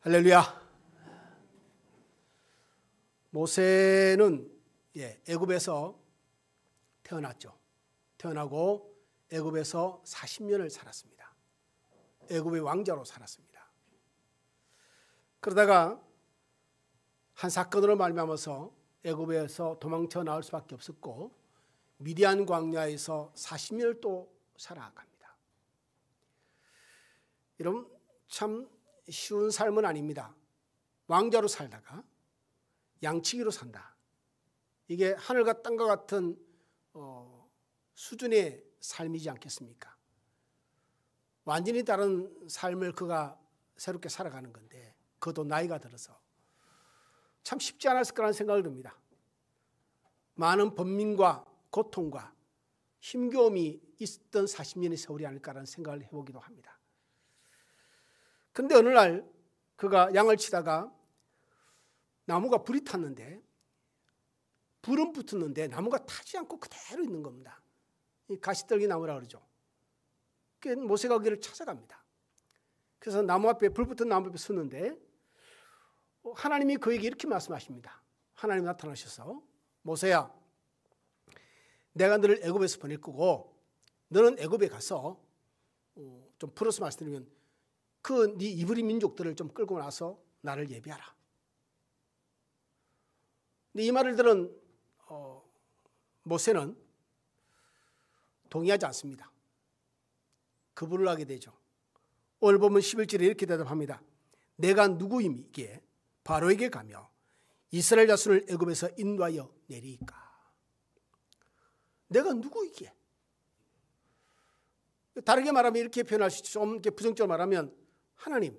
할렐루야. 모세는 애굽에서 태어났죠. 태어나고 애굽에서 40년을 살았습니다. 애굽의 왕자로 살았습니다. 그러다가 한 사건으로 말미암아서 애굽에서 도망쳐 나올 수밖에 없었고 미디안 광야에서 40년을 또 살아갑니다. 여러분, 참 쉬운 삶은 아닙니다. 왕자로 살다가 양치기로 산다. 이게 하늘과 땅과 같은 수준의 삶이지 않겠습니까? 완전히 다른 삶을 그가 새롭게 살아가는 건데, 그것도 나이가 들어서 참 쉽지 않았을 거라는 생각을 듭니다. 많은 번민과 고통과 힘겨움이 있었던 40년의 세월이 아닐까라는 생각을 해보기도 합니다. 그런데 어느 날 그가 양을 치다가 나무가 불이 탔는데, 불은 붙었는데 나무가 타지 않고 그대로 있는 겁니다. 이 가시떨기 나무라 그러죠. 모세가 거기를 찾아갑니다. 그래서 나무 앞에, 불 붙은 나무 앞에 섰는데 하나님이 그에게 이렇게 말씀하십니다. 하나님이 나타나셔서, 모세야, 내가 너를 애굽에서 보낼 거고 너는 애굽에 가서 좀 풀어서 말씀드리면 그 네 이브리 민족들을 좀 끌고 나서 나를 예비하라. 근데 이 말을 들은 모세는 동의하지 않습니다. 거부를 하게 되죠. 오늘 보면 11절에 이렇게 대답합니다. 내가 누구이기에 바로에게 가며 이스라엘 자손을 애굽에서 인도하여 내리이까. 내가 누구이기에? 다르게 말하면 이렇게 표현할 수 있죠. 좀 이렇게 부정적으로 말하면, 하나님,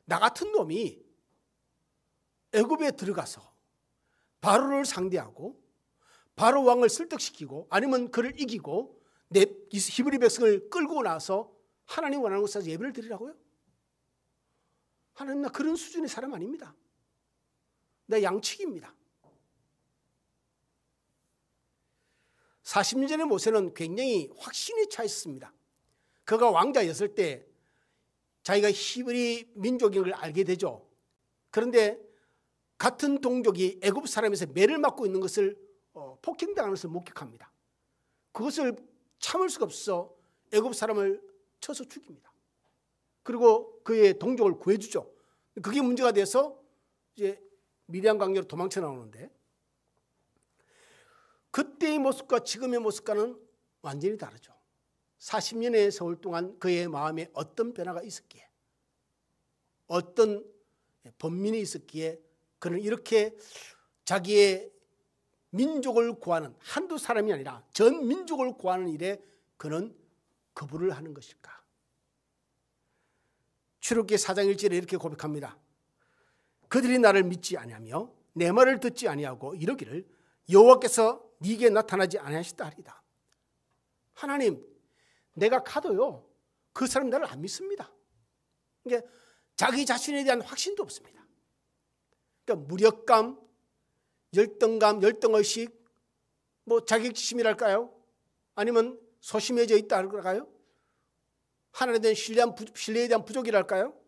나 같은 놈이 애굽에 들어가서 바로를 상대하고 바로 왕을 설득시키고 아니면 그를 이기고 내 히브리 백성을 끌고 나서 하나님 원하는 곳에서 예배를 드리라고요? 하나님, 나 그런 수준의 사람 아닙니다. 나 양치기입니다. 40년 전에 모세는 굉장히 확신이 차 있었습니다. 그가 왕자였을 때 자기가 히브리 민족인 걸 알게 되죠. 그런데 같은 동족이 애굽 사람에서 매를 맞고 있는 것을 폭행당하는 것을 목격합니다. 그것을 참을 수가 없어 애굽 사람을 쳐서 죽입니다. 그리고 그의 동족을 구해주죠. 그게 문제가 돼서 이제 미디안 광야로 도망쳐 나오는데, 그때의 모습과 지금의 모습과는 완전히 다르죠. 40년의 세월 동안 그의 마음에 어떤 변화가 있었기에, 어떤 번민이 있었기에 그는 이렇게 자기의 민족을 구하는, 한두 사람이 아니라 전 민족을 구하는 일에 그는 거부를 하는 것일까? 출애굽기 4장 1절에 이렇게 고백합니다. 그들이 나를 믿지 아니하며 내 말을 듣지 아니하고 이러기를 여호와께서 네게 나타나지 아니하시다 하리다. 하나님, 내가 가도요 그 사람이 나를 안 믿습니다. 그러니까 자기 자신에 대한 확신도 없습니다. 그러니까 무력감, 열등감, 열등의식, 뭐 자격지심이랄까요? 아니면 소심해져 있다 할까요? 하나님에 대한 신뢰에 대한 부족이랄까요?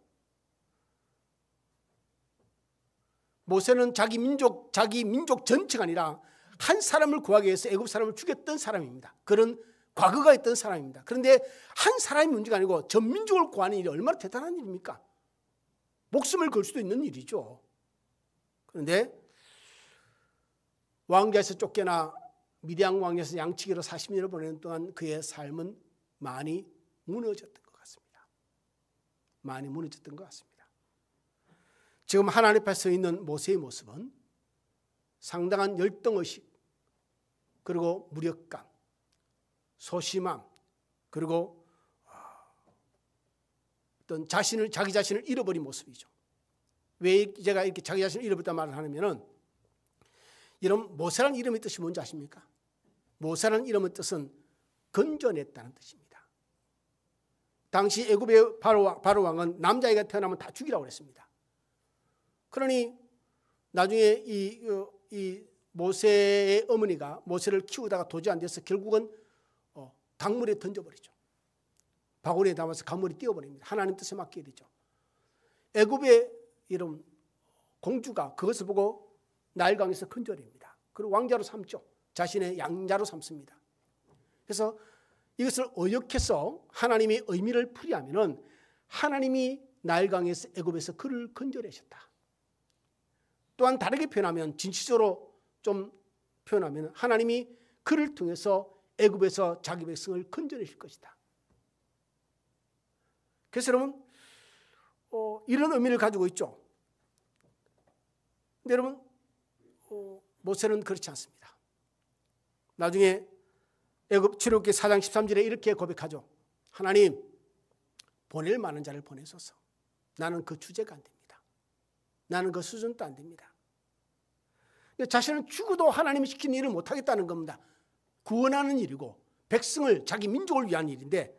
모세는 자기 민족 전체가 아니라 한 사람을 구하기 위해서 애굽 사람을 죽였던 사람입니다. 그런 과거가 있던 사람입니다. 그런데 한 사람이 문제가 아니고 전 민족을 구하는 일이 얼마나 대단한 일입니까? 목숨을 걸 수도 있는 일이죠. 그런데 왕자에서 쫓겨나 미디안 광야에서 양치기로 40년을 보내는 동안 그의 삶은 많이 무너졌던 것 같습니다. 많이 무너졌던 것 같습니다. 지금 하나님 앞에 서 있는 모세의 모습은 상당한 열등의식, 그리고 무력감, 소심함, 그리고 어떤 자기 자신을 잃어버린 모습이죠. 왜 제가 이렇게 자기 자신을 잃어버렸단 말을 하냐면은, 이런 모세라는 이름의 뜻이 뭔지 아십니까? 모세라는 이름의 뜻은 건져냈다는 뜻입니다. 당시 애굽의 바로 왕은 남자아이가 태어나면 다 죽이라고 했습니다. 그러니 나중에 이 모세의 어머니가 모세를 키우다가 도저히 안 돼서 결국은 강물에 던져버리죠. 바구니에 담아서 강물에 띄워버립니다. 하나님 뜻에 맡기게 되죠. 애굽의 이런 공주가 그것을 보고 나일강에서 건져냅니다. 그리고 왕자로 삼죠. 자신의 양자로 삼습니다. 그래서 이것을 어역해서 하나님의 의미를 풀이하면은 하나님이 나일강에서 애굽에서 그를 건져내셨다. 또한 다르게 표현하면 진취적으로 좀 표현하면 하나님이 그를 통해서 애굽에서 자기 백성을 건져내실 것이다. 그래서 여러분 이런 의미를 가지고 있죠. 근데 여러분 모세는 그렇지 않습니다. 나중에 애굽 출애굽기 4장 13절에 이렇게 고백하죠. 하나님 보낼 만한 자를 보내소서. 나는 그 주제가 안 됩니다. 나는 그 수준도 안 됩니다. 자신은 죽어도 하나님이 시키는 일을 못하겠다는 겁니다. 구원하는 일이고 백성을 자기 민족을 위한 일인데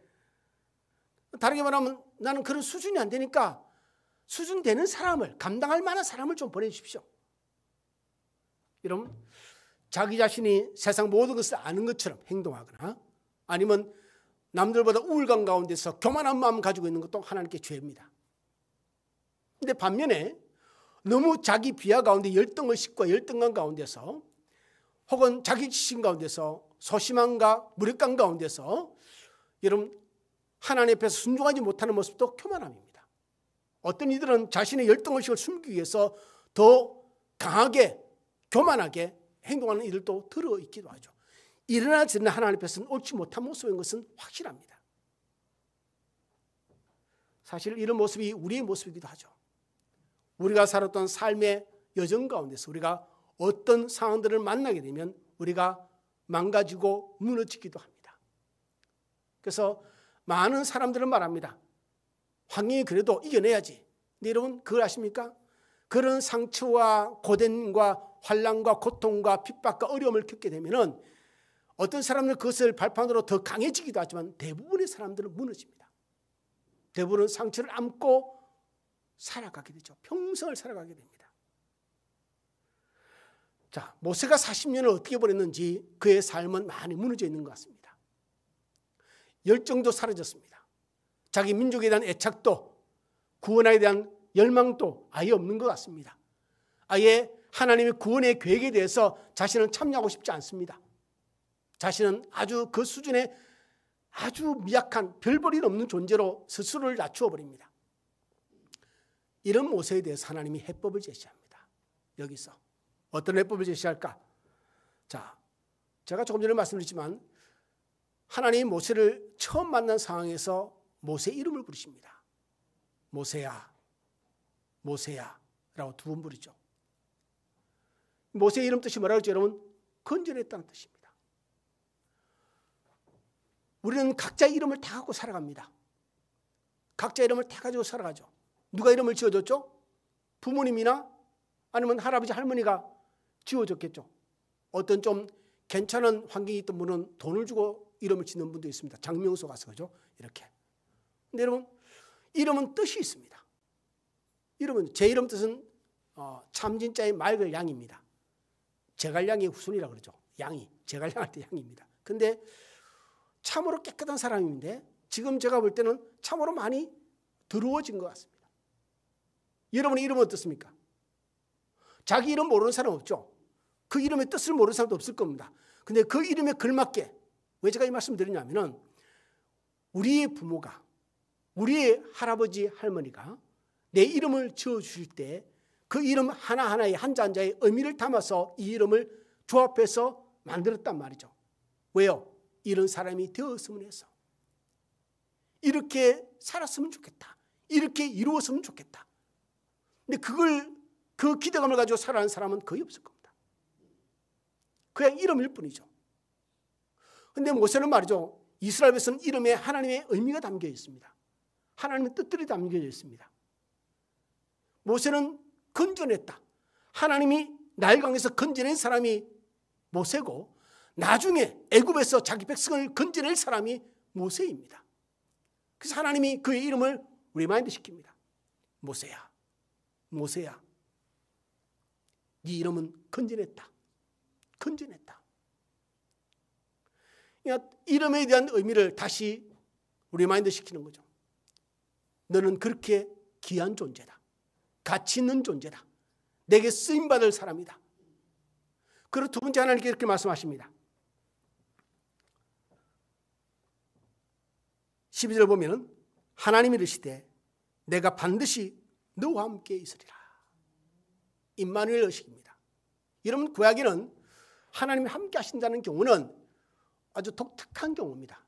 다르게 말하면 나는 그런 수준이 안 되니까 수준 되는 사람을 감당할 만한 사람을 좀 보내주십시오. 여러분 자기 자신이 세상 모든 것을 아는 것처럼 행동하거나 아니면 남들보다 우울감 가운데서 교만한 마음 가지고 있는 것도 하나님께 죄입니다. 그런데 반면에 너무 자기 비하 가운데 열등의식과 열등감 가운데서 혹은 자기 지신 가운데서 소심함과 무력감 가운데서 여러분 하나님 앞에서 순종하지 못하는 모습도 교만함입니다. 어떤 이들은 자신의 열등의식을 숨기기 위해서 더 강하게 교만하게 행동하는 이들도 들어있기도 하죠. 이러나 저러나 하나님 앞에서는 옳지 못한 모습인 것은 확실합니다. 사실 이런 모습이 우리의 모습이기도 하죠. 우리가 살았던 삶의 여정 가운데서 우리가 어떤 상황들을 만나게 되면 우리가 망가지고 무너지기도 합니다. 그래서 많은 사람들은 말합니다. 환경이 그래도 이겨내야지. 근데 여러분 그걸 아십니까? 그런 상처와 고된과 환난과 고통과 핍박과 어려움을 겪게 되면은 어떤 사람들은 그것을 발판으로 더 강해지기도 하지만 대부분의 사람들은 무너집니다. 대부분은 상처를 안고 살아가게 되죠. 평생을 살아가게 됩니다. 자, 모세가 40년을 어떻게 보냈는지 그의 삶은 많이 무너져 있는 것 같습니다. 열정도 사라졌습니다. 자기 민족에 대한 애착도 구원에 대한 열망도 아예 없는 것 같습니다. 아예 하나님의 구원의 계획에 대해서 자신은 참여하고 싶지 않습니다. 자신은 아주 그 수준의 아주 미약한 별볼일 없는 존재로 스스로를 낮추어 버립니다. 이런 모세에 대해서 하나님이 해법을 제시합니다. 여기서 어떤 해법을 제시할까? 자, 제가 조금 전에 말씀드렸지만 하나님이 모세를 처음 만난 상황에서 모세 이름을 부르십니다. 모세야, 모세야 라고 두 번 부르죠. 모세의 이름 뜻이 뭐라고 했죠, 여러분? 건져냈다는 뜻입니다. 우리는 각자 이름을 다 갖고 살아갑니다. 각자 이름을 다 가지고 살아가죠. 누가 이름을 지어줬죠? 부모님이나 아니면 할아버지 할머니가 지어줬겠죠. 어떤 좀 괜찮은 환경이 있던 분은 돈을 주고 이름을 짓는 분도 있습니다. 장명소 가서 그죠? 이렇게. 근데 여러분 이름은 뜻이 있습니다. 이름은 제 이름 뜻은 참진자의 맑을 양입니다. 제갈량의 후손이라 그러죠. 양이 제갈량할 때 양입니다. 근데 참으로 깨끗한 사람인데 지금 제가 볼 때는 참으로 많이 더러워진 것 같습니다. 여러분의 이름은 어떻습니까? 자기 이름 모르는 사람 없죠? 그 이름의 뜻을 모르는 사람도 없을 겁니다. 근데 그 이름에 걸맞게 왜 제가 이 말씀을 드리냐면은 우리의 부모가 우리의 할아버지 할머니가 내 이름을 지어주실 때 그 이름 하나하나의 한자 한자의 의미를 담아서 이 이름을 조합해서 만들었단 말이죠. 왜요? 이런 사람이 되었으면 해서 이렇게 살았으면 좋겠다. 이렇게 이루었으면 좋겠다. 근데 그 기대감을 가지고 살아가는 사람은 거의 없을 겁니다. 그냥 이름일 뿐이죠. 근데 모세는 말이죠. 이스라엘 백성은 이름에 하나님의 의미가 담겨 있습니다. 하나님의 뜻들이 담겨 있습니다. 모세는 건져냈다. 하나님이 나일강에서 건져낸 사람이 모세고 나중에 애굽에서 자기 백성을 건져낼 사람이 모세입니다. 그래서 하나님이 그의 이름을 리마인드 시킵니다. 모세야, 모세야, 네 이름은 건져냈다. 건져냈다. 그러니까 이름에 대한 의미를 다시 리마인드 시키는 거죠. 너는 그렇게 귀한 존재다. 가치 있는 존재다. 내게 쓰임받을 사람이다. 그리고 두 번째 하나님께 이렇게 말씀하십니다. 12절 보면은 하나님이 이르시되 내가 반드시 너와 함께 있으리라. 임마누엘 의식입니다. 여러분, 구약에는 하나님이 함께 하신다는 경우는 아주 독특한 경우입니다.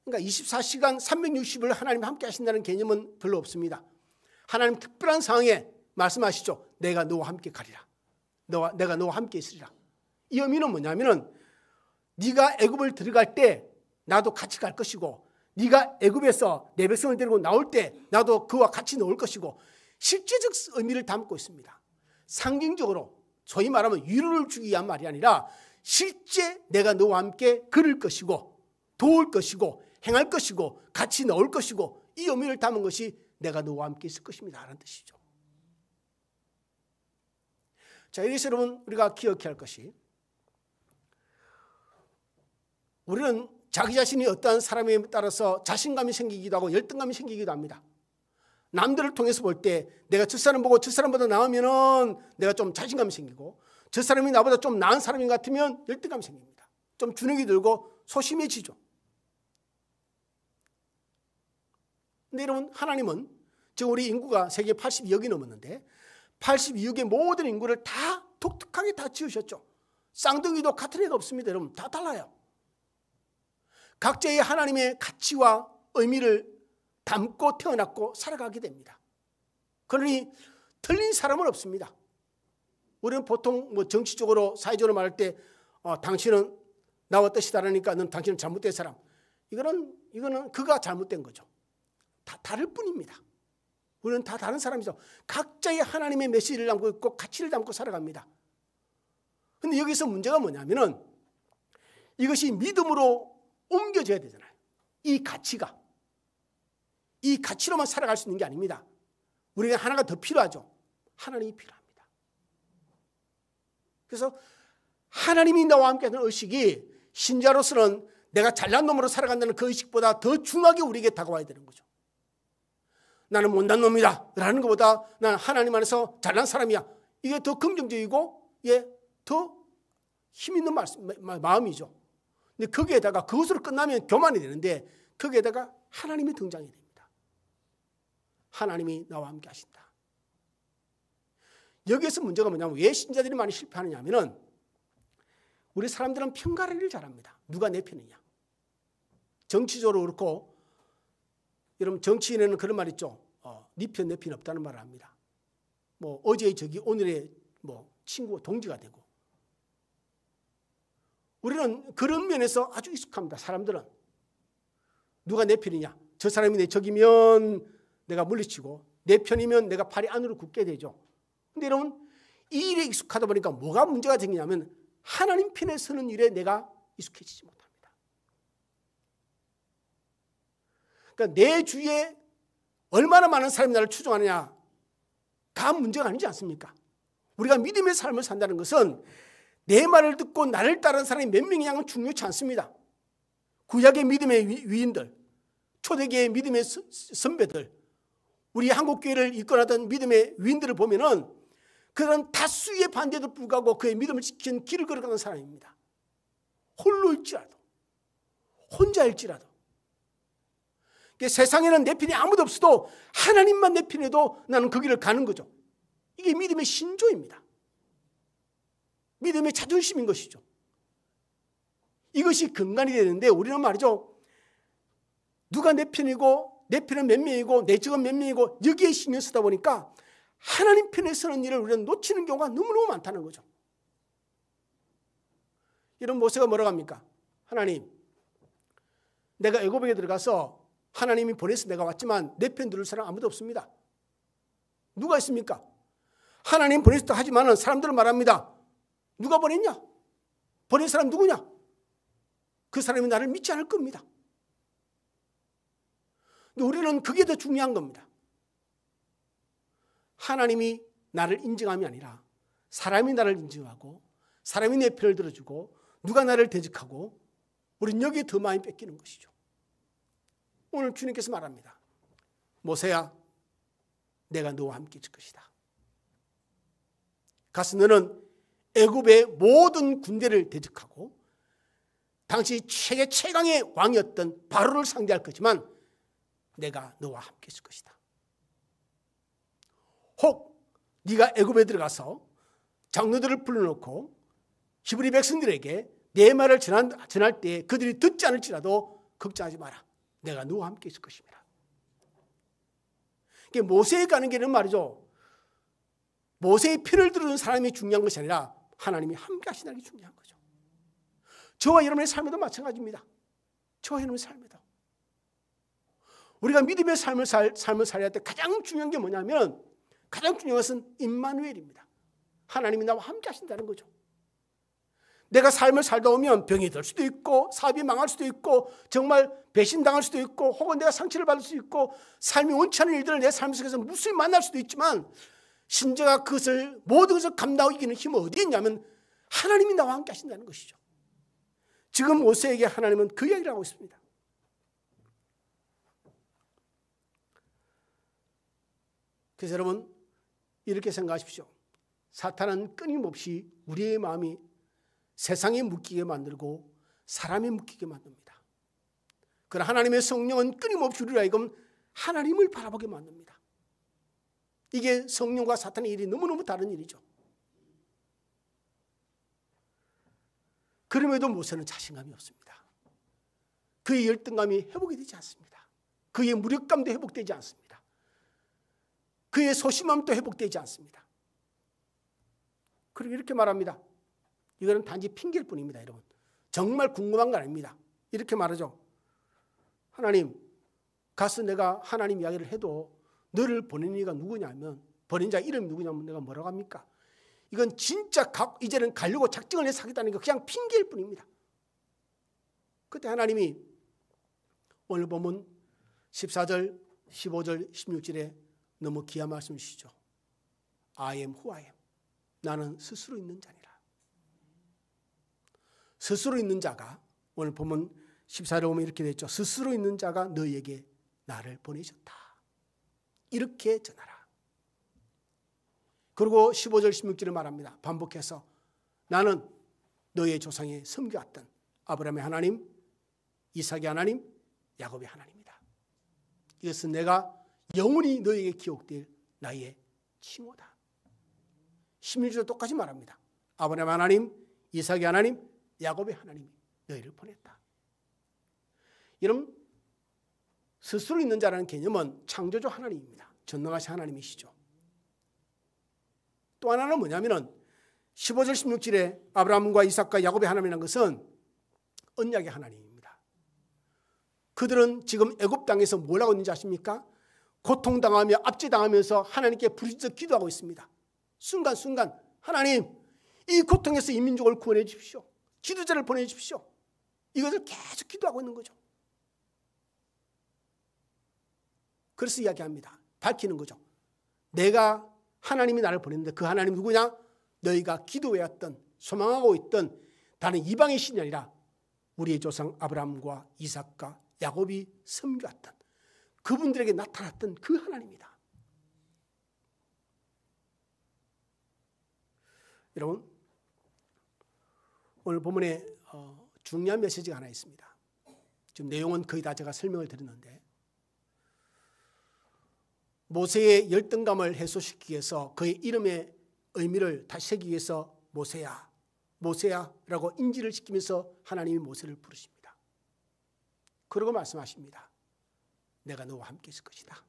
그러니까 24시간 360일 하나님이 함께 하신다는 개념은 별로 없습니다. 하나님 특별한 상황에 말씀하시죠. 내가 너와 함께 가리라. 내가 너와 함께 있으리라. 이 의미는 뭐냐면은 네가 애굽을 들어갈 때 나도 같이 갈 것이고, 네가 애굽에서 내 백성을 데리고 나올 때 나도 그와 같이 나올 것이고, 실제적 의미를 담고 있습니다. 상징적으로 소위 말하면 위로를 주기 위한 말이 아니라 실제 내가 너와 함께 걸을 것이고 도울 것이고 행할 것이고 같이 나올 것이고, 이 의미를 담은 것이 내가 너와 함께 있을 것입니다 라는 뜻이죠. 자, 여기서 여러분 우리가 기억해야 할 것이, 우리는 자기 자신이 어떠한 사람에 따라서 자신감이 생기기도 하고 열등감이 생기기도 합니다. 남들을 통해서 볼 때 내가 저 사람 보고 저 사람보다 나으면은 내가 좀 자신감이 생기고, 저 사람이 나보다 좀 나은 사람인 것 같으면 열등감이 생깁니다. 좀 주눅이 들고 소심해지죠. 근데 여러분, 하나님은 지금 우리 인구가 세계 82억이 넘었는데 82억의 모든 인구를 다 독특하게 다 지으셨죠. 쌍둥이도 같은 애가 없습니다. 여러분, 다 달라요. 각자의 하나님의 가치와 의미를 담고 태어났고 살아가게 됩니다. 그러니 틀린 사람은 없습니다. 우리는 보통 뭐 정치적으로 사회적으로 말할 때 당신은 나와 뜻이 다르니까 넌 당신은 잘못된 사람. 이거는 그가 잘못된 거죠. 다 다를 뿐입니다. 우리는 다 다른 사람이죠. 각자의 하나님의 메시지를 담고 있고 가치를 담고 살아갑니다. 그런데 여기서 문제가 뭐냐면은 이것이 믿음으로 옮겨져야 되잖아요. 이 가치로만 살아갈 수 있는 게 아닙니다. 우리가 하나가 더 필요하죠. 하나님이 필요합니다. 그래서 하나님이 나와 함께하는 의식이 신자로서는 내가 잘난 놈으로 살아간다는 그 의식보다 더 중하게 우리에게 다가와야 되는 거죠. 나는 못난 놈이다 라는 것보다 나는 하나님 안에서 잘난 사람이야. 이게 더 긍정적이고 더 힘 있는 마음이죠. 근데 거기에다가 그것으로 끝나면 교만이 되는데 거기에다가 하나님이 등장이 됩니다. 하나님이 나와 함께 하신다. 여기에서 문제가 뭐냐면 왜 신자들이 많이 실패하느냐 하면은 우리 사람들은 편가르기를 잘합니다. 누가 내 편이냐. 정치적으로 그렇고, 여러분 정치인에는 그런 말 있죠. 네 편 내 편 없다는 말을 합니다. 뭐 어제의 적이 오늘의 뭐 친구 동지가 되고, 우리는 그런 면에서 아주 익숙합니다. 사람들은 누가 내 편이냐. 저 사람이 내 적이면 내가 물리치고 내 편이면 내가 팔이 안으로 굽게 되죠. 그런데 여러분, 이 일에 익숙하다 보니까 뭐가 문제가 생기냐면 하나님 편에 서는 일에 내가 익숙해지지 못합니다. 그러니까 내 주위에 얼마나 많은 사람이 나를 추종하느냐가 문제가 아니지 않습니까? 우리가 믿음의 삶을 산다는 것은 내 말을 듣고 나를 따르는 사람이 몇 명이냐는 중요치 않습니다. 구약의 믿음의 위인들, 초대기의 믿음의 선배들, 우리 한국교회를 이끌어가던 믿음의 위인들을 보면은 그런 다수의 반대에도 불구하고 그의 믿음을 지키는 길을 걸어가는 사람입니다. 홀로일지라도, 혼자일지라도. 세상에는 내 편이 아무도 없어도 하나님만 내 편에도 나는 그 길을 가는 거죠. 이게 믿음의 신조입니다. 믿음의 자존심인 것이죠. 이것이 근간이 되는데 우리는 말이죠. 누가 내 편이고 내 편은 몇 명이고 내 적은 몇 명이고 여기에 신경 쓰다 보니까 하나님 편에 서는 일을 우리는 놓치는 경우가 너무너무 많다는 거죠. 이런 모세가 뭐라고 합니까? 하나님, 내가 애굽에 들어가서 하나님이 보내서 내가 왔지만 내 편 들을 사람 아무도 없습니다. 누가 있습니까? 하나님 보냈다 하지만 사람들은 말합니다. 누가 보냈냐? 보낸 사람 누구냐? 그 사람이 나를 믿지 않을 겁니다. 근데 우리는 그게 더 중요한 겁니다. 하나님이 나를 인정함이 아니라 사람이 나를 인정하고 사람이 내 편을 들어주고 누가 나를 대적하고 우리는 여기에 더 많이 뺏기는 것이죠. 오늘 주님께서 말합니다. 모세야, 내가 너와 함께 있을 것이다. 가서 너는 애굽의 모든 군대를 대적하고 당시 세계 최강의 왕이었던 바로를 상대할 거지만 내가 너와 함께 있을 것이다. 혹 네가 애굽에 들어가서 장로들을 불러놓고 히브리 백성들에게 내 말을 전할 때 그들이 듣지 않을지라도 걱정하지 마라. 내가 너와 함께 있을 것입니다. 이게 모세에 가는 길은 말이죠. 모세의 편을 들은 사람이 중요한 것이 아니라 하나님이 함께 하시는 게 중요한 거죠. 저와 여러분의 삶에도 마찬가지입니다. 저와 여러분의 삶에도. 우리가 믿음의 삶을 살아야 할 때 가장 중요한 게 뭐냐면 가장 중요한 것은 임마누엘입니다. 하나님이 나와 함께 하신다는 거죠. 내가 삶을 살다 오면 병이 들 수도 있고 사업이 망할 수도 있고 정말 배신당할 수도 있고 혹은 내가 상처를 받을 수도 있고 삶이 원치 않은 일들을 내 삶 속에서 무수히 만날 수도 있지만 신자가 그것을 모든 것을 감당하고 이기는 힘은 어디에 있냐면 하나님이 나와 함께 하신다는 것이죠. 지금 모세에게 하나님은 그 이야기를 하고 있습니다. 그래서 여러분 이렇게 생각하십시오. 사탄은 끊임없이 우리의 마음이 세상에 묶이게 만들고 사람에 묶이게 만듭니다. 그러나 하나님의 성령은 끊임없이 우리로 하여금 하나님을 바라보게 만듭니다. 이게 성령과 사탄의 일이 너무너무 다른 일이죠. 그럼에도 모세는 자신감이 없습니다. 그의 열등감이 회복이 되지 않습니다. 그의 무력감도 회복되지 않습니다. 그의 소심함도 회복되지 않습니다. 그리고 이렇게 말합니다. 이거는 단지 핑계일 뿐입니다, 여러분. 정말 궁금한 건 아닙니다. 이렇게 말하죠. 하나님, 가서 내가 하나님 이야기를 해도 너를 보낸 이가 누구냐면 보낸 자 이름이 누구냐면 내가 뭐라고 합니까? 이건 진짜 이제는 가려고 작정을 해서 하겠다는 게 그냥 핑계일 뿐입니다. 그때 하나님이 오늘 보면 14절, 15절, 16절에 너무 귀한 말씀 주시죠. I am who I am. 나는 스스로 있는 자니라. 스스로 있는 자가 오늘 보면 14절에 보면 이렇게 되어 있죠. 스스로 있는 자가 너희에게 나를 보내셨다. 이렇게 전하라. 그리고 15절 16절에 말합니다. 반복해서 나는 너희의 조상에 섬겨왔던 아브라함의 하나님, 이삭의 하나님, 야곱의 하나님이다. 이것은 내가 영원히 너희에게 기억될 나의 칭호다. 16절도 똑같이 말합니다. 아브라함의 하나님, 이삭의 하나님, 야곱의 하나님이 너희를 보냈다. 여러분, 스스로 있는 자라는 개념은 창조주 하나님입니다. 전능하신 하나님이시죠. 또 하나는 뭐냐면은 15절 16절에 아브라함과 이삭과 야곱의 하나님이라는 것은 언약의 하나님입니다. 그들은 지금 애굽 땅에서 뭘 하고 있는지 아십니까? 고통당하며 압제당하면서 하나님께 부르짖어 기도하고 있습니다. 순간순간 하나님, 이 고통에서 이 민족을 구원해 주십시오. 지도자를 보내주십시오. 이것을 계속 기도하고 있는 거죠. 그래서 이야기합니다. 밝히는 거죠. 내가 하나님이 나를 보냈는데 그 하나님 누구냐? 너희가 기도해왔던 소망하고 있던 다른 이방의 신이 아니라 우리의 조상 아브라함과 이삭과 야곱이 섬겨왔던 그분들에게 나타났던 그 하나님이다. 여러분, 오늘 본문에 중요한 메시지가 하나 있습니다. 지금 내용은 거의 다 제가 설명을 드렸는데 모세의 열등감을 해소시키기 위해서 그의 이름의 의미를 다시 새기기 위해서 모세야, 모세야 라고 인지를 시키면서 하나님이 모세를 부르십니다. 그러고 말씀하십니다. 내가 너와 함께 있을 것이다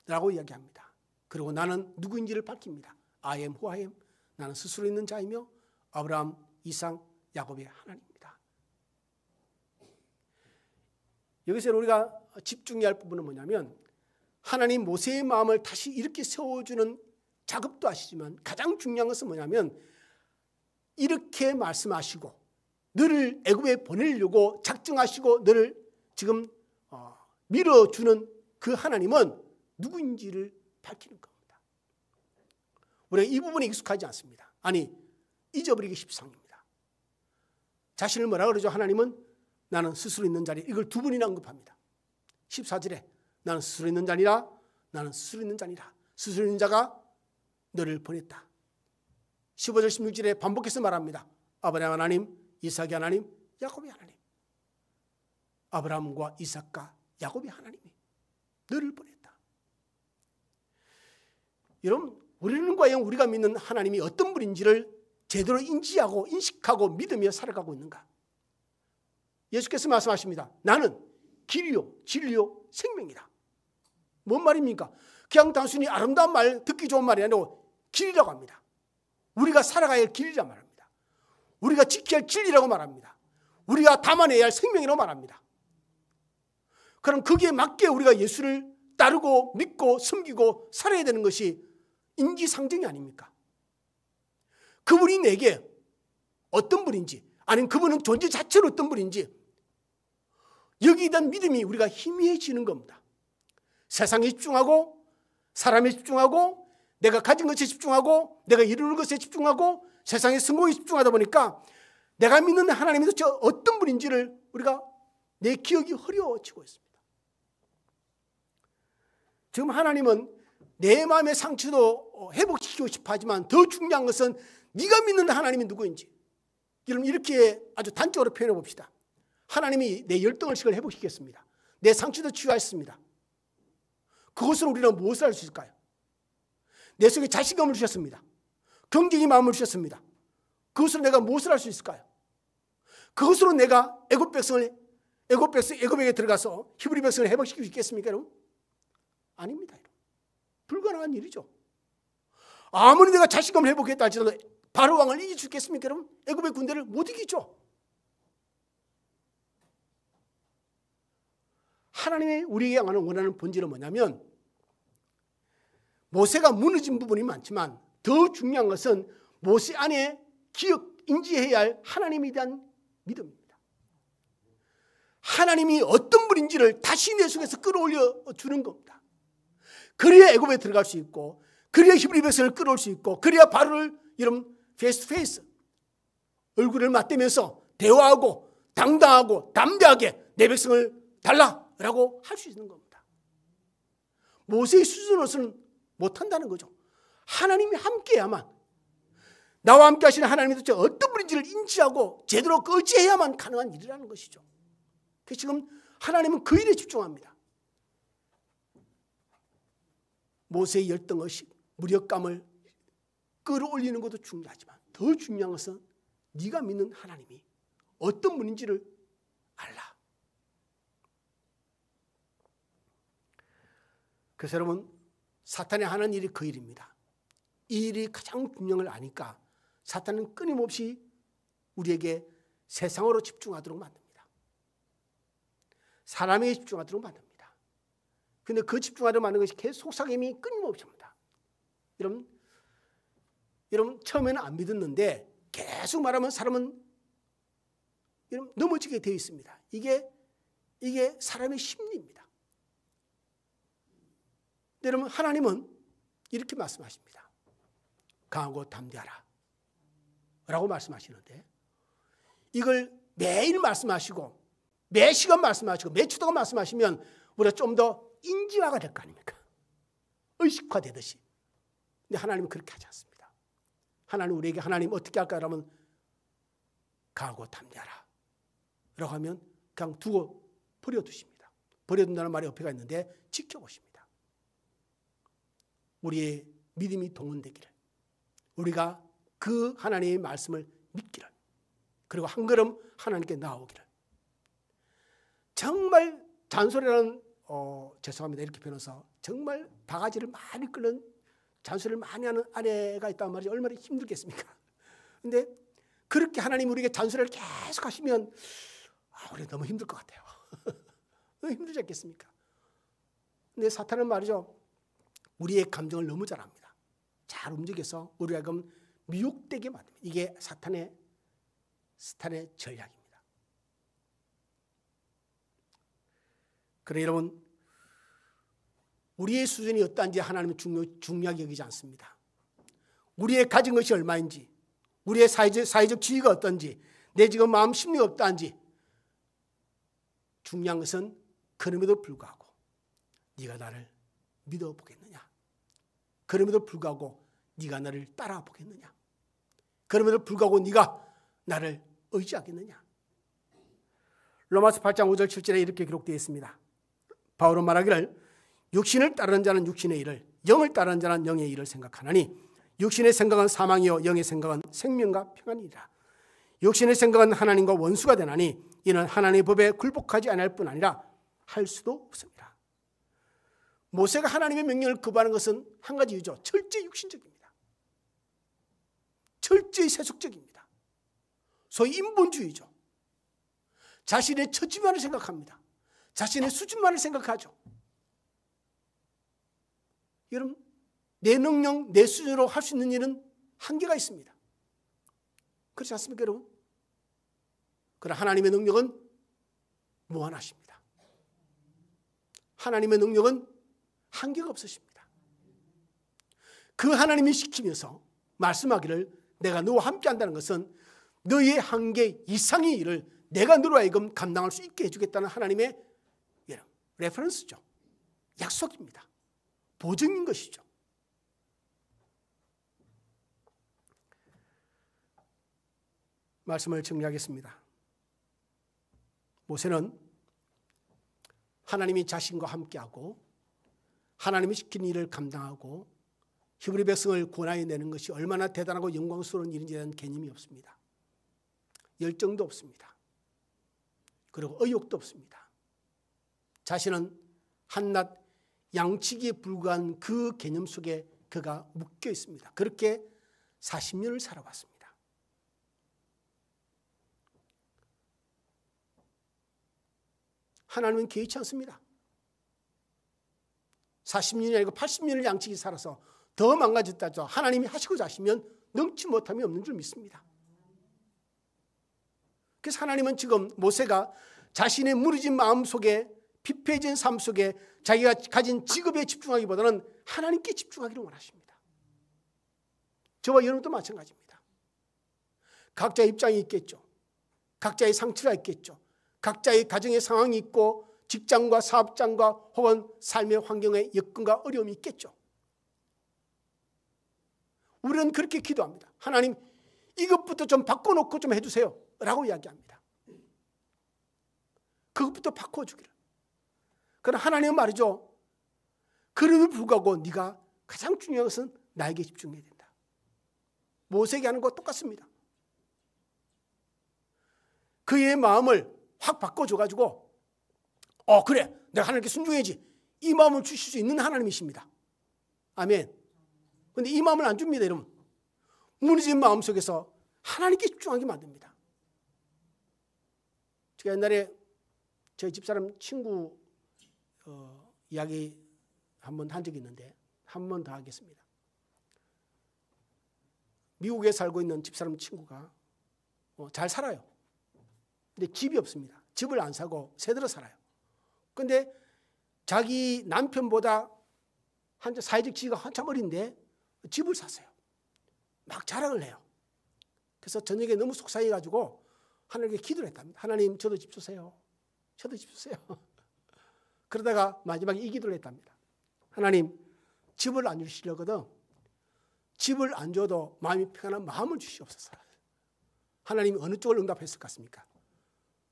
라고 이야기합니다. 그리고 나는 누구인지를 밝힙니다. I am who I am. 나는 스스로 있는 자이며 아브라함, 이삭, 야곱의 하나님입니다. 여기서 우리가 집중해야 할 부분은 뭐냐면 하나님 모세의 마음을 다시 이렇게 세워주는 작업도 하시지만 가장 중요한 것은 뭐냐면 이렇게 말씀하시고 너를 애굽에 보내려고 작정하시고 너를 지금 밀어주는 그 하나님은 누구인지를 밝히는 겁니다. 우리가 이 부분에 익숙하지 않습니다. 아니, 잊어버리기 십상입니다. 자신을 뭐라 그러죠? 하나님은 나는 스스로 있는 자리. 이걸 두 번이나 언급합니다. 14절에 나는 스스로 있는 자니라, 나는 스스로 있는 자니라. 스스로 있는 자가 너를 보냈다. 15절 16절에 반복해서 말합니다. 아브라함 하나님, 이삭의 하나님, 야곱의 하나님. 아브라함과 이삭과 야곱의 하나님이 너를 보냈다. 여러분, 우리는 과연 우리가 믿는 하나님이 어떤 분인지를 제대로 인지하고 인식하고 믿으며 살아가고 있는가? 예수께서 말씀하십니다. 나는 길이요 진리요 생명이다. 뭔 말입니까? 그냥 단순히 아름다운 말, 듣기 좋은 말이 아니고 길이라고 합니다. 우리가 살아가야 할 길이라고 말합니다. 우리가 지켜야 할 진리라고 말합니다. 우리가 담아내야 할 생명이라고 말합니다. 그럼 거기에 맞게 우리가 예수를 따르고 믿고 섬기고 살아야 되는 것이 인지상정이 아닙니까? 그분이 내게 어떤 분인지, 아니면 그분은 존재 자체로 어떤 분인지 여기에 대한 믿음이 우리가 희미해지는 겁니다. 세상에 집중하고 사람에 집중하고 내가 가진 것에 집중하고 내가 이루는 것에 집중하고 세상의 성공에 집중하다 보니까 내가 믿는 하나님이 도대체 어떤 분인지를 우리가 내 기억이 흐려지고 있습니다. 지금 하나님은 내 마음의 상처도 회복시키고 싶어 하지만 더 중요한 것은 네가 믿는 하나님이 누구인지. 여러분 이렇게 아주 단적으로 표현해 봅시다. 하나님이 내 열등의식을 회복시켰습니다. 내 상처도 치유하였습니다. 그것으로 우리는 무엇을 할 수 있을까요? 내 속에 자신감을 주셨습니다. 경쟁의 마음을 주셨습니다. 그것으로 내가 무엇을 할 수 있을까요? 그것으로 내가 애굽에게 들어가서 히브리 백성을 회복시킬 수 있겠습니까? 여러분? 아닙니다. 여러분. 불가능한 일이죠. 아무리 내가 자신감을 회복했다 할지라도 바로 왕을 이길 수 있겠습니까? 여러분? 애굽의 군대를 못 이기죠. 하나님이 우리에게 원하는 본질은 뭐냐면 모세가 무너진 부분이 많지만 더 중요한 것은 모세 안에 인지해야 할 하나님에 대한 믿음입니다. 하나님이 어떤 분인지를 다시 내 속에서 끌어올려 주는 겁니다. 그래야 애굽에 들어갈 수 있고 그래야 히브리 백성을 끌어올 수 있고 그래야 바로를 이런 페이스 투 페이스 얼굴을 맞대면서 대화하고 당당하고 담대하게 내 백성을 달라라고 할 수 있는 겁니다. 모세의 수준으로서는 못한다는 거죠. 하나님이 함께해야만 나와 함께 하시는 하나님이 도대체 어떤 분인지를 인지하고 제대로 의지해야만 가능한 일이라는 것이죠. 그래서 지금 하나님은 그 일에 집중합니다. 모세의 열등의식, 무력감을 끌어올리는 것도 중요하지만 더 중요한 것은 네가 믿는 하나님이 어떤 분인지를 알라. 그래서 여러분 사탄이 하는 일이 그 일입니다. 이 일이 가장 중요한 걸 아니까 사탄은 끊임없이 우리에게 세상으로 집중하도록 만듭니다. 사람에게 집중하도록 만듭니다. 그런데 그 집중하도록 만드는 것이 계속 속삭임이 끊임없이 옵니다. 여러분 처음에는 안 믿었는데 계속 말하면 사람은 넘어지게 되어 있습니다. 이게 사람의 심리입니다. 여러분 하나님은 이렇게 말씀하십니다. 강하고 담대하라 라고 말씀하시는데 이걸 매일 말씀하시고 매 시간 말씀하시고 매 주 동안 말씀하시면 우리가 좀 더 인지화가 될 거 아닙니까? 의식화되듯이. 근데 하나님은 그렇게 하지 않습니다. 하나님 우리에게 하나님 어떻게 할까 하면 강하고 담대하라 라고 하면 그냥 두고 버려두십니다. 버려둔다는 말이 옆에가 있는데 지켜보십니다. 우리의 믿음이 동원되기를 우리가 그 하나님의 말씀을 믿기를 그리고 한 걸음 하나님께 나아오기를 정말 잔소리라는 죄송합니다 이렇게 표현해서 정말 바가지를 많이 끓는 잔소리를 많이 하는 아내가 있다는 말이 얼마나 힘들겠습니까? 그런데 그렇게 하나님 우리에게 잔소리를 계속 하시면 우리 너무 힘들 것 같아요. 너무 힘들지 않겠습니까? 근데 사탄은 말이죠. 우리의 감정을 너무 잘 압니다. 잘 움직여서 우리가 그럼 미혹되게 만듭니다. 이게 사탄의 전략입니다. 그래 여러분 우리의 수준이 어떠한지 하나님은 중요하게 여기지 않습니다. 우리의 가진 것이 얼마인지 우리의 사회적 지위가 어떤지 내 지금 마음 심리가 어떠한지 중요한 것은 그럼에도 불구하고 네가 나를 믿어보겠느냐? 그럼에도 불구하고 네가 나를 따라보겠느냐? 그럼에도 불구하고 네가 나를 의지하겠느냐? 로마서 8장 5절 7절에 이렇게 기록되어 있습니다. 바울은 말하기를 육신을 따르는 자는 육신의 일을, 영을 따르는 자는 영의 일을 생각하나니 육신의 생각은 사망이요 영의 생각은 생명과 평안이라. 육신의 생각은 하나님과 원수가 되나니 이는 하나님의 법에 굴복하지 않을 뿐 아니라 할 수도 없습니다. 모세가 하나님의 명령을 거부하는 것은 한 가지 이유죠. 철저히 육신적입니다. 철저히 세속적입니다. 소위 인본주의죠. 자신의 처지만을 생각합니다. 자신의 수준만을 생각하죠. 여러분, 내 능력, 내 수준으로 할 수 있는 일은 한계가 있습니다. 그렇지 않습니까, 여러분? 그러나 하나님의 능력은 무한하십니다. 하나님의 능력은 한계가 없으십니다. 그 하나님이 시키면서 말씀하기를 내가 너와 함께 한다는 것은 너의 한계 이상의 일을 내가 너로 하여금 감당할 수 있게 해주겠다는 하나님의 레퍼런스죠. 약속입니다. 보증인 것이죠. 말씀을 정리하겠습니다. 모세는 하나님이 자신과 함께하고 하나님이 시킨 일을 감당하고 히브리 백성을 구원하여 내는 것이 얼마나 대단하고 영광스러운 일인지에 대한 개념이 없습니다. 열정도 없습니다. 그리고 의욕도 없습니다. 자신은 한낱 양치기에 불과한 그 개념 속에 그가 묶여 있습니다. 그렇게 40년을 살아왔습니다. 하나님은 개의치 않습니다. 40년이 아니고 80년을 양치기 살아서 더 망가졌다죠. 하나님이 하시고자 하시면 능치 못함이 없는 줄 믿습니다. 그래서 하나님은 지금 모세가 자신의 무너진 마음 속에 피폐해진 삶 속에 자기가 가진 직업에 집중하기보다는 하나님께 집중하기를 원하십니다. 저와 여러분도 마찬가지입니다. 각자의 입장이 있겠죠. 각자의 상처가 있겠죠. 각자의 가정의 상황이 있고 직장과 사업장과 혹은 삶의 환경의 여건과 어려움이 있겠죠. 우리는 그렇게 기도합니다. 하나님, 이것부터 좀 바꿔놓고 좀 해주세요 라고 이야기합니다. 그것부터 바꿔주기를. 그러나 하나님은 말이죠. 그럼에도 불구하고 네가 가장 중요한 것은 나에게 집중해야 된다. 모세에게 하는 것과 똑같습니다. 그의 마음을 확 바꿔줘가지고 그래, 내가 하나님께 순종해야지. 이 마음을 주실 수 있는 하나님이십니다. 아멘. 그런데 이 마음을 안 줍니다, 여러분. 무너진 마음 속에서 하나님께 집중하게 만듭니다. 제가 옛날에 저희 집사람 친구 이야기 한번 한 적이 있는데 한 번 더 하겠습니다. 미국에 살고 있는 집사람 친구가 잘 살아요. 근데 집이 없습니다. 집을 안 사고 새들어 살아요. 근데 자기 남편보다 사회적 지위가 한참 어린데 집을 샀어요. 막 자랑을 해요. 그래서 저녁에 너무 속상해가지고 하나님께 기도를 했답니다. 하나님, 저도 집 주세요. 저도 집 주세요. 그러다가 마지막에 이 기도를 했답니다. 하나님, 집을 안 주시려거든. 집을 안 줘도 마음이 평안한 마음을 주시옵소서. 하나님이 어느 쪽을 응답했을 것 같습니까?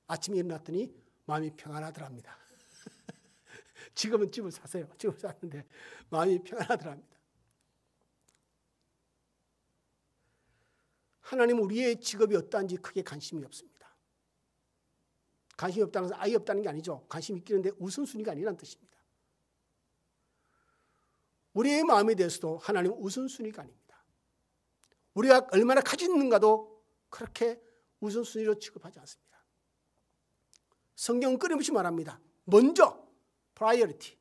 아침에 일어났더니 마음이 평안하더랍니다. 지금은 집을 사세요. 집을 샀는데 마음이 평안하더랍니다. 하나님은 우리의 직업이 어떠한지 크게 관심이 없습니다. 관심이 없다는 것은 아예 없다는 게 아니죠. 관심이 있기는데 우선순위가 아니라는 뜻입니다. 우리의 마음에 대해서도 하나님은 우선순위가 아닙니다. 우리가 얼마나 가지고 있는가도 그렇게 우선순위로 취급하지 않습니다. 성경은 끊임없이 말합니다. 먼저 프라이어리티,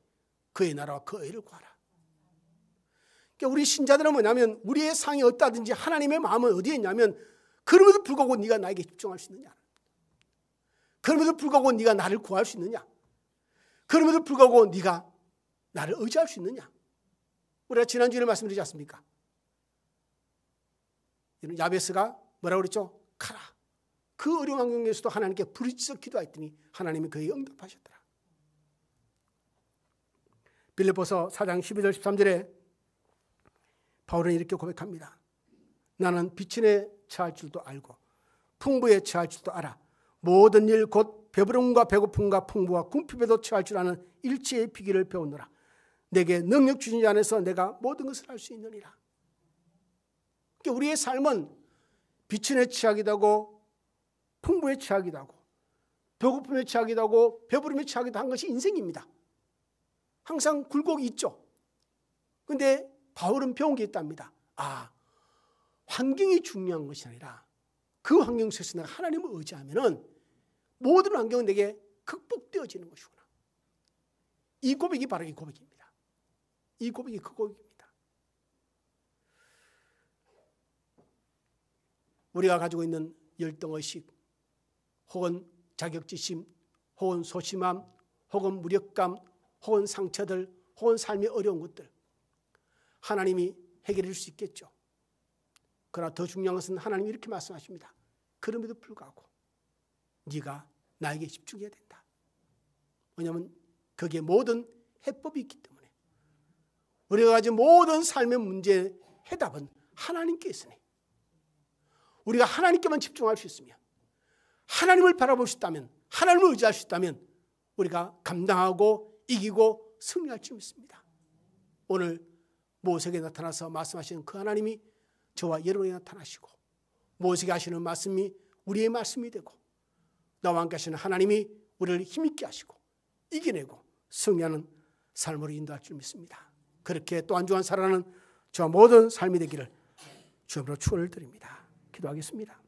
그의 나라와 그 의를 구하라. 그러니까 우리 신자들은 뭐냐면 우리의 상이 어떠하든지 하나님의 마음은 어디에 있냐면 그럼에도 불구하고 네가 나에게 집중할 수 있느냐, 그럼에도 불구하고 네가 나를 구할 수 있느냐, 그럼에도 불구하고 네가 나를 의지할 수 있느냐. 우리가 지난주에 말씀드리지 않습니까? 야베스가 뭐라고 그랬죠? 가라. 그 어려운 환경에서도 하나님께 부르짖어 기도했더니 하나님이 그에게 응답하셨더라. 빌립보서 4장 12절 13절에 바울은 이렇게 고백합니다. 나는 비천에 처할 줄도 알고 풍부에 처할 줄도 알아. 모든 일 곧 배부름과 배고픔과 풍부와 궁핍에도 처할 줄 아는 일체의 비결을 배우노라. 내게 능력 주신 자 안에서 내가 모든 것을 할 수 있느니라. 그러니까 우리의 삶은 비천에 처하기도 하고 풍부에 처하기도 하고 배고픔에 처하기도 하고 배부름에 처하기도 한 것이 인생입니다. 항상 굴곡이 있죠. 그런데 바울은 배운 게 있답니다. 환경이 중요한 것이 아니라 그 환경 속에서 내가 하나님을 의지하면은 모든 환경은 내게 극복되어지는 것이구나. 이 고백이 바로 이 고백입니다. 이 고백이 그 고백입니다. 우리가 가지고 있는 열등의식 혹은 자격지심 혹은 소심함 혹은 무력감 혹은 상처들 혹은 삶의 어려운 것들 하나님이 해결해 줄 수 있겠죠. 그러나 더 중요한 것은 하나님이 이렇게 말씀하십니다. 그럼에도 불구하고 네가 나에게 집중해야 된다. 왜냐하면 거기에 모든 해법이 있기 때문에 우리가 가진 모든 삶의 문제의 해답은 하나님께 있으니 우리가 하나님께만 집중할 수 있으면 하나님을 바라볼 수 있다면 하나님을 의지할 수 있다면 우리가 감당하고 이기고 승리할 줄 믿습니다. 오늘 모세에게 나타나서 말씀하시는 그 하나님이 저와 여러분에게 나타나시고 모세에게 하시는 말씀이 우리의 말씀이 되고 나와 함께 하시는 하나님이 우리를 힘있게 하시고 이겨내고 승리하는 삶으로 인도할 줄 믿습니다. 그렇게 또 한 주간 살아가는 저와 모든 삶이 되기를 주님으로 축원을 드립니다. 기도하겠습니다.